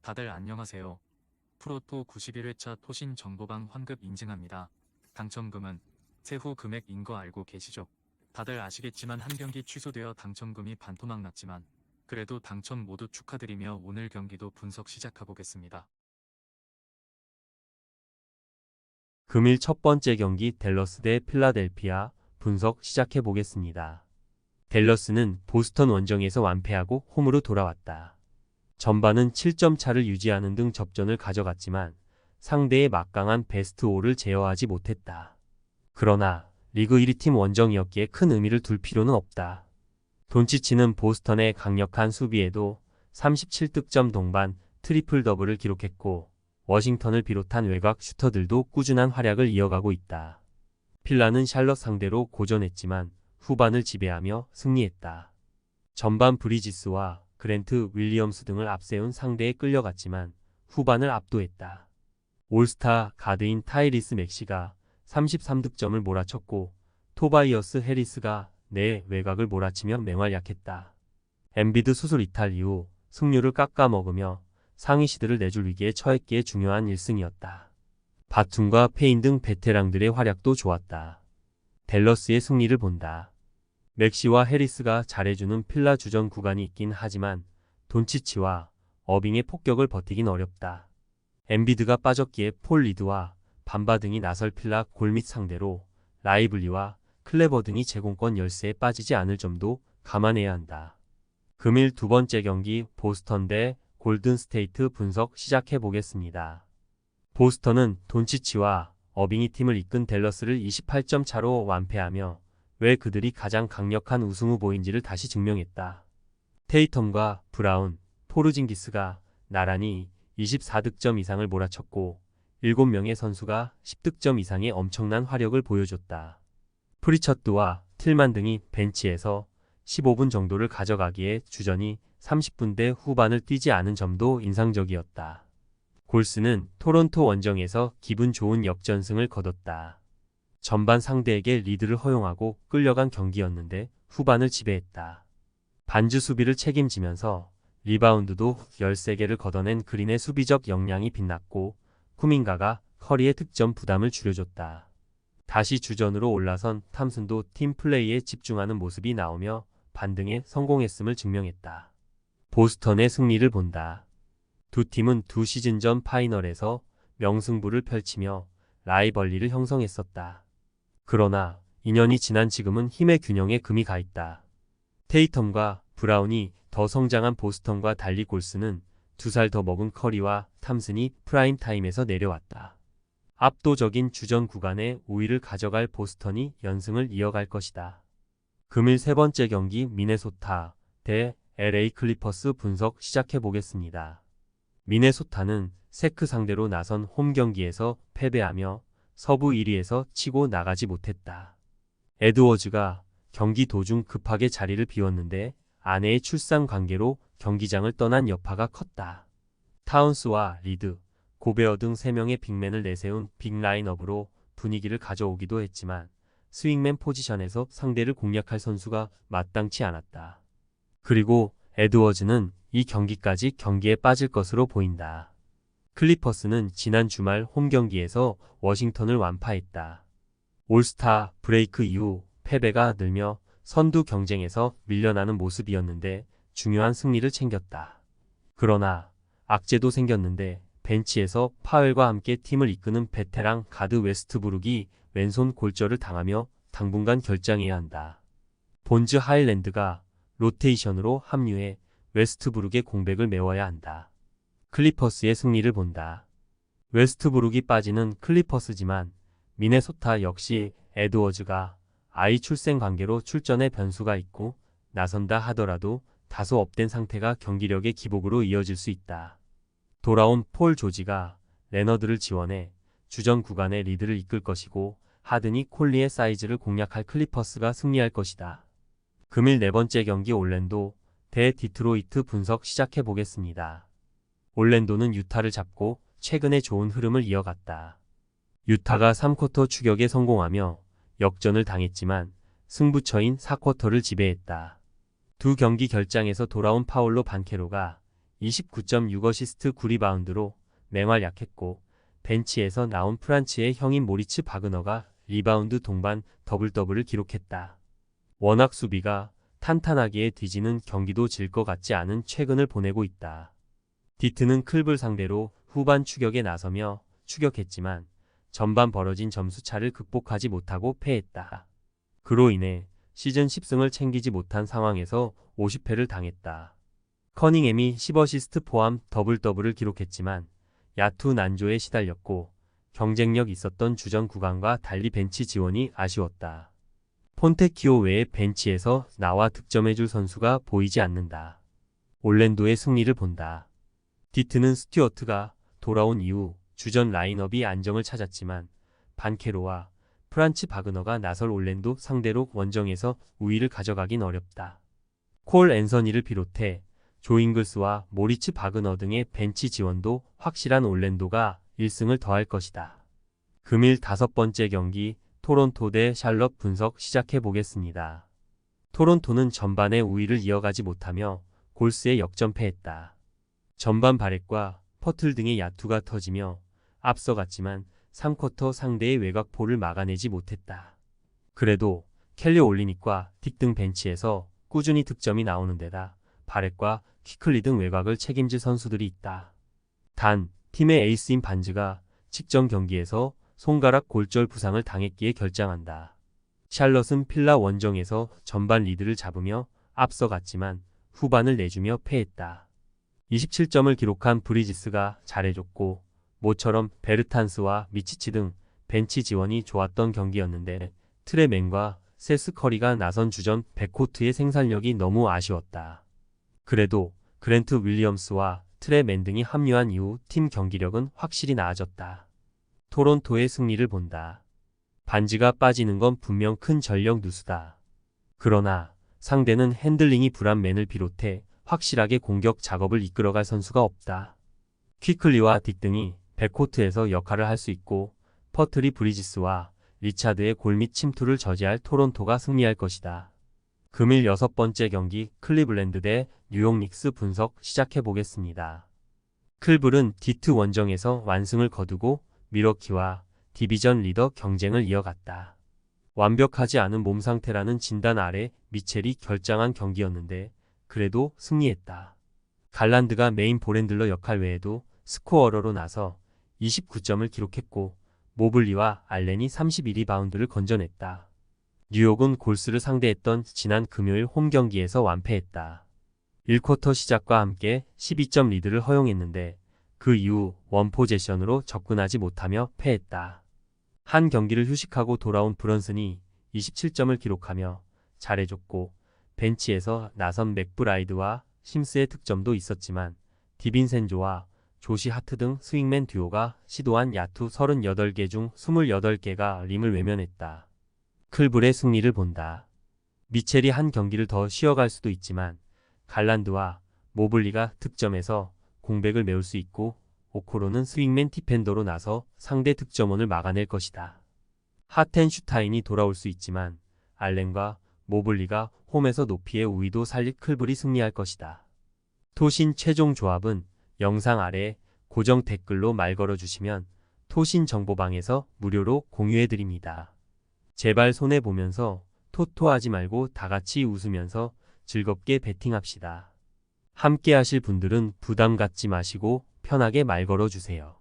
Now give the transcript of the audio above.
다들 안녕하세요. 프로토 91회차 토신 정보방 환급 인증합니다. 당첨금은 세후 금액인 거 알고 계시죠? 다들 아시겠지만 한 경기 취소되어 당첨금이 반토막 났지만 그래도 당첨 모두 축하드리며 오늘 경기도 분석 시작해보겠습니다. 금일 첫 번째 경기 댈러스 대 필라델피아 분석 시작해 보겠습니다. 댈러스는 보스턴 원정에서 완패하고 홈으로 돌아왔다. 전반은 7점 차를 유지하는 등 접전을 가져갔지만 상대의 막강한 베스트 5를 제어하지 못했다. 그러나 리그 1위 팀 원정이었기에 큰 의미를 둘 필요는 없다. 돈치치는 보스턴의 강력한 수비에도 37득점 동반 트리플 더블을 기록했고 워싱턴을 비롯한 외곽 슈터들도 꾸준한 활약을 이어가고 있다. 필라는 샬럿 상대로 고전했지만 후반을 지배하며 승리했다. 전반 브리지스와 그랜트 윌리엄스 등을 앞세운 상대에 끌려갔지만 후반을 압도했다. 올스타 가드인 타이리스 맥시가 33득점을 몰아쳤고 토바이어스 해리스가 내 외곽을 몰아치며 맹활약했다. 엠비드 수술 이탈 이후 승률을 깎아먹으며 상위 시드를 내줄 위기에 처했기에 중요한 1승이었다. 바툼과 페인 등 베테랑들의 활약도 좋았다. 댈러스의 승리를 본다. 맥시와 해리스가 잘해주는 필라 주전 구간이 있긴 하지만 돈치치와 어빙의 폭격을 버티긴 어렵다. 엠비드가 빠졌기에 폴 리드와 밤바 등이 나설 필라 골밑 상대로 라이블리와 클레버 등이 제공권 열세에 빠지지 않을 점도 감안해야 한다. 금일 두 번째 경기 보스턴 대 골든 스테이트 분석 시작해 보겠습니다. 보스턴은 돈치치와 어빙이 팀을 이끈 댈러스를 28점 차로 완패하며 왜 그들이 가장 강력한 우승 후보인지를 다시 증명했다. 테이텀과 브라운, 포르징기스가 나란히 24득점 이상을 몰아쳤고 7명의 선수가 10득점 이상의 엄청난 화력을 보여줬다. 프리처트와 틸만 등이 벤치에서 15분 정도를 가져가기에 주전이 30분대 후반을 뛰지 않은 점도 인상적이었다. 골스는 토론토 원정에서 기분 좋은 역전승을 거뒀다. 전반 상대에게 리드를 허용하고 끌려간 경기였는데 후반을 지배했다. 반주 수비를 책임지면서 리바운드도 13개를 걷어낸 그린의 수비적 역량이 빛났고 쿠민가가 커리의 득점 부담을 줄여줬다. 다시 주전으로 올라선 탐슨도 팀 플레이에 집중하는 모습이 나오며 반등에 성공했음을 증명했다. 보스턴의 승리를 본다. 두 팀은 두 시즌 전 파이널에서 명승부를 펼치며 라이벌리를 형성했었다. 그러나 2년이 지난 지금은 힘의 균형에 금이 가 있다. 테이텀과 브라운이 더 성장한 보스턴과 달리 골스는 2살 더 먹은 커리와 탐슨이 프라임 타임에서 내려왔다. 압도적인 주전 구간의 우위를 가져갈 보스턴이 연승을 이어갈 것이다. 금일 세 번째 경기 미네소타 대 LA 클리퍼스 분석 시작해 보겠습니다. 미네소타는 세크 상대로 나선 홈 경기에서 패배하며 서부 1위에서 치고 나가지 못했다. 에드워즈가 경기 도중 급하게 자리를 비웠는데 아내의 출산 관계로 경기장을 떠난 여파가 컸다. 타운스와 리드, 고베어 등 3명의 빅맨을 내세운 빅 라인업으로 분위기를 가져오기도 했지만 스윙맨 포지션에서 상대를 공략할 선수가 마땅치 않았다. 그리고 에드워즈는 이 경기까지 경기에 빠질 것으로 보인다. 클리퍼스는 지난 주말 홈 경기에서 워싱턴을 완파했다. 올스타 브레이크 이후 패배가 늘며 선두 경쟁에서 밀려나는 모습이었는데 중요한 승리를 챙겼다. 그러나 악재도 생겼는데 벤치에서 파웰과 함께 팀을 이끄는 베테랑 가드 웨스트브룩이 왼손 골절을 당하며 당분간 결장해야 한다. 본즈 하일랜드가 로테이션으로 합류해 웨스트브룩의 공백을 메워야 한다. 클리퍼스의 승리를 본다. 웨스트브룩이 빠지는 클리퍼스지만 미네소타 역시 에드워즈가 아이 출생 관계로 출전에 변수가 있고 나선다 하더라도 다소 업된 상태가 경기력의 기복으로 이어질 수 있다. 돌아온 폴 조지가 레너드를 지원해 주전 구간의 리드를 이끌 것이고 하든이 콜리의 사이즈를 공략할 클리퍼스가 승리할 것이다. 금일 네 번째 경기 올랜도 대 디트로이트 분석 시작해 보겠습니다. 올랜도는 유타를 잡고 최근에 좋은 흐름을 이어갔다. 유타가 3쿼터 추격에 성공하며 역전을 당했지만 승부처인 4쿼터를 지배했다. 두 경기 결장에서 돌아온 파올로 반케로가 29.6어시스트 9리바운드로 맹활약했고 벤치에서 나온 프란츠의 형인 모리츠 바그너가 리바운드 동반 더블더블을 기록했다. 워낙 수비가 탄탄하기에 뒤지는 경기도 질 것 같지 않은 최근을 보내고 있다. 디트는 클블 상대로 후반 추격에 나서며 추격했지만 전반 벌어진 점수차를 극복하지 못하고 패했다. 그로 인해 시즌 10승을 챙기지 못한 상황에서 50패를 당했다. 커닝햄이 10어시스트 포함 더블더블을 기록했지만 야투 난조에 시달렸고 경쟁력 있었던 주전 구간과 달리 벤치 지원이 아쉬웠다. 폰테키오 외에 벤치에서 나와 득점해줄 선수가 보이지 않는다. 올랜도의 승리를 본다. 디트는 스튜어트가 돌아온 이후 주전 라인업이 안정을 찾았지만 반케로와 프란츠 바그너가 나설 올랜도 상대로 원정에서 우위를 가져가긴 어렵다. 콜 앤서니를 비롯해 조 잉글스와 모리츠 바그너 등의 벤치 지원도 확실한 올랜도가 1승을 더할 것이다. 금일 5번째 경기 토론토 대 샬럿 분석 시작해 보겠습니다. 토론토는 전반에 우위를 이어가지 못하며 골스에 역전패했다. 전반 발액과 퍼틀 등의 야투가 터지며 앞서갔지만 3쿼터 상대의 외곽포를 막아내지 못했다. 그래도 켈리 올리닉과 딕 등 벤치에서 꾸준히 득점이 나오는 데다 발액과 퀴클리 등 외곽을 책임질 선수들이 있다. 단 팀의 에이스인 반즈가 직전 경기에서 손가락 골절 부상을 당했기에 결장한다. 샬럿은 필라 원정에서 전반 리드를 잡으며 앞서갔지만 후반을 내주며 패했다. 27점을 기록한 브리지스가 잘해줬고 모처럼 베르탄스와 미치치 등 벤치 지원이 좋았던 경기였는데 트레맨과 세스 커리가 나선 주전 백코트의 생산력이 너무 아쉬웠다. 그래도 그랜트 윌리엄스와 트레맨 등이 합류한 이후 팀 경기력은 확실히 나아졌다. 토론토의 승리를 본다. 반지가 빠지는 건 분명 큰 전력 누수다. 그러나 상대는 핸들링이 불안 맨을 비롯해 확실하게 공격 작업을 이끌어갈 선수가 없다. 퀴클리와 딕 등이 백코트에서 역할을 할 수 있고 퍼트리 브리지스와 리차드의 골밑 침투를 저지할 토론토가 승리할 것이다. 금일 6번째 경기 클리블랜드 대 뉴욕 닉스 분석 시작해 보겠습니다. 클블은 디트 원정에서 완승을 거두고 미러키와 디비전 리더 경쟁을 이어갔다. 완벽하지 않은 몸 상태라는 진단 아래 미첼이 결장한 경기였는데 그래도 승리했다. 갈란드가 메인 볼핸들러 역할 외에도 스코어러로 나서 29점을 기록했고 모블리와 알렌이 32리바운드를 건져냈다. 뉴욕은 골스를 상대했던 지난 금요일 홈 경기에서 완패했다. 1쿼터 시작과 함께 12점 리드를 허용했는데 그 이후 원포제션으로 접근하지 못하며 패했다. 한 경기를 휴식하고 돌아온 브런슨이 27점을 기록하며 잘해줬고 벤치에서 나선 맥브라이드와 심스의 득점도 있었지만 디빈센조와 조시 하트 등 스윙맨 듀오가 시도한 야투 38개 중 28개가 림을 외면했다. 클블의 승리를 본다. 미첼이 한 경기를 더 쉬어갈 수도 있지만 갈란드와 모블리가 득점에서 공백을 메울 수 있고 오코로는 스윙맨 디펜더로 나서 상대 득점원을 막아낼 것이다. 하텐슈타인이 돌아올 수 있지만 알렌과 모블리가 홈에서 높이의 우위도 살릴 클블이 승리할 것이다. 토신 최종 조합은 영상 아래 고정 댓글로 말 걸어주시면 토신 정보방에서 무료로 공유해드립니다. 제발 손해보면서 토토하지 말고 다같이 웃으면서 즐겁게 베팅합시다. 함께 하실 분들은 부담 갖지 마시고 편하게 말 걸어주세요.